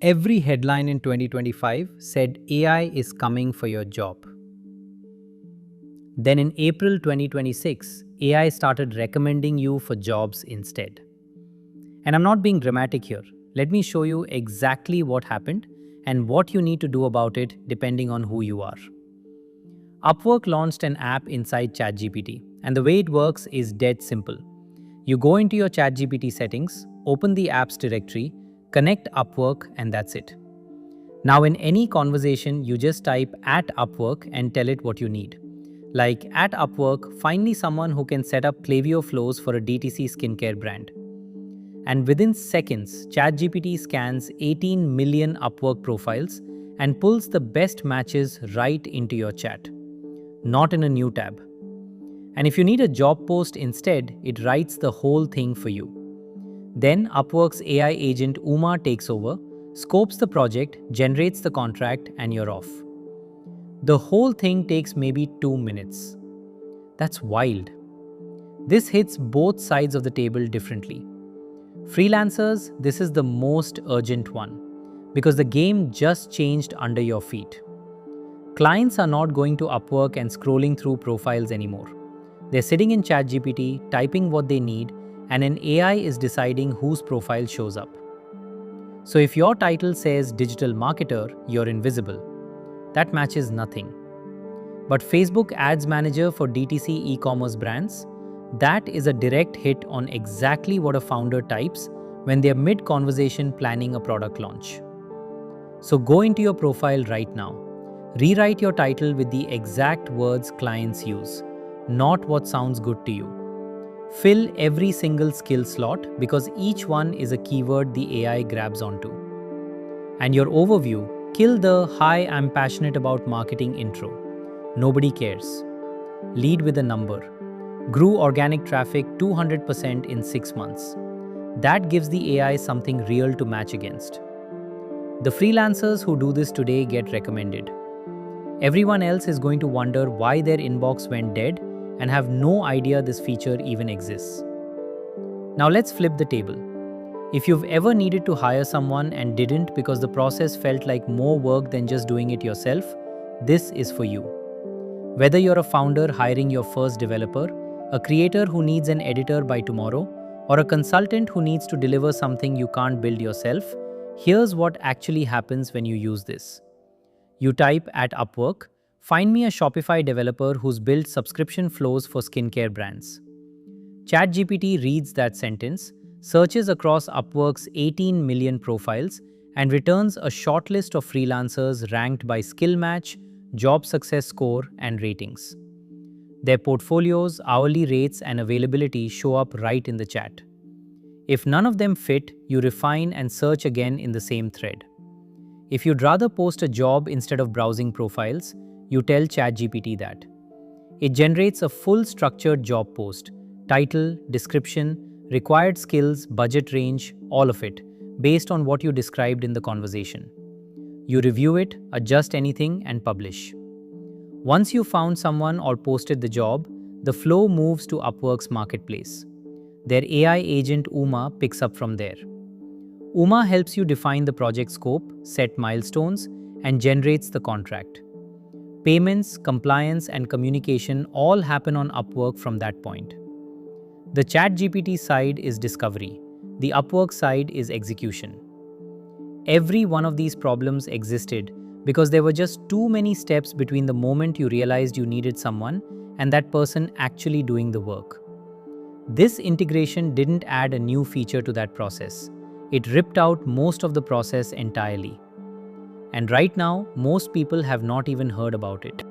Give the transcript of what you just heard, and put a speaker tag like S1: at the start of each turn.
S1: Every headline in 2025 said AI is coming for your job. Then in April 2026, AI started recommending you for jobs instead. And I'm not being dramatic here. Let me show you exactly what happened and what you need to do about it depending on who you are. Upwork launched an app inside ChatGPT, and the way it works is dead simple. You go into your ChatGPT settings, open the apps directory, connect Upwork, and that's it. Now, in any conversation, you just type at Upwork and tell it what you need. Like, at Upwork, find me someone who can set up Klaviyo flows for a DTC skincare brand. And within seconds, ChatGPT scans 18 million Upwork profiles and pulls the best matches right into your chat, not in a new tab. And if you need a job post instead, it writes the whole thing for you. Then Upwork's AI agent Uma takes over, scopes the project, generates the contract, and you're off. The whole thing takes maybe 2 minutes. That's wild. This hits both sides of the table differently. Freelancers, this is the most urgent one because the game just changed under your feet. Clients are not going to Upwork and scrolling through profiles anymore. They're sitting in ChatGPT, typing what they need, and an AI is deciding whose profile shows up. So if your title says digital marketer, you're invisible. That matches nothing. But Facebook Ads Manager for DTC e-commerce brands, that is a direct hit on exactly what a founder types when they're mid-conversation planning a product launch. So go into your profile right now. Rewrite your title with the exact words clients use, not what sounds good to you. Fill every single skill slot because each one is a keyword the AI grabs onto. And your overview, kill the "Hi, I'm passionate about marketing" intro. Nobody cares. Lead with a number. Grew organic traffic 200% in 6 months. That gives the AI something real to match against. The freelancers who do this today get recommended. Everyone else is going to wonder why their inbox went dead and have no idea this feature even exists. Now let's flip the table. If you've ever needed to hire someone and didn't because the process felt like more work than just doing it yourself, this is for you. Whether you're a founder hiring your first developer, a creator who needs an editor by tomorrow, or a consultant who needs to deliver something you can't build yourself, here's what actually happens when you use this. You type at Upwork, find me a Shopify developer who's built subscription flows for skincare brands. ChatGPT reads that sentence, searches across Upwork's 18 million profiles, and returns a shortlist of freelancers ranked by skill match, job success score, and ratings. Their portfolios, hourly rates, and availability show up right in the chat. If none of them fit, you refine and search again in the same thread. If you'd rather post a job instead of browsing profiles, you tell ChatGPT that. It generates a full structured job post, title, description, required skills, budget range, all of it, based on what you described in the conversation. You review it, adjust anything, and publish. Once you found someone or posted the job, the flow moves to Upwork's marketplace. Their AI agent Uma picks up from there. Uma helps you define the project scope, set milestones, and generates the contract. Payments, compliance, and communication all happen on Upwork from that point. The ChatGPT side is discovery. The Upwork side is execution. Every one of these problems existed because there were just too many steps between the moment you realized you needed someone and that person actually doing the work. This integration didn't add a new feature to that process. It ripped out most of the process entirely. And right now, most people have not even heard about it.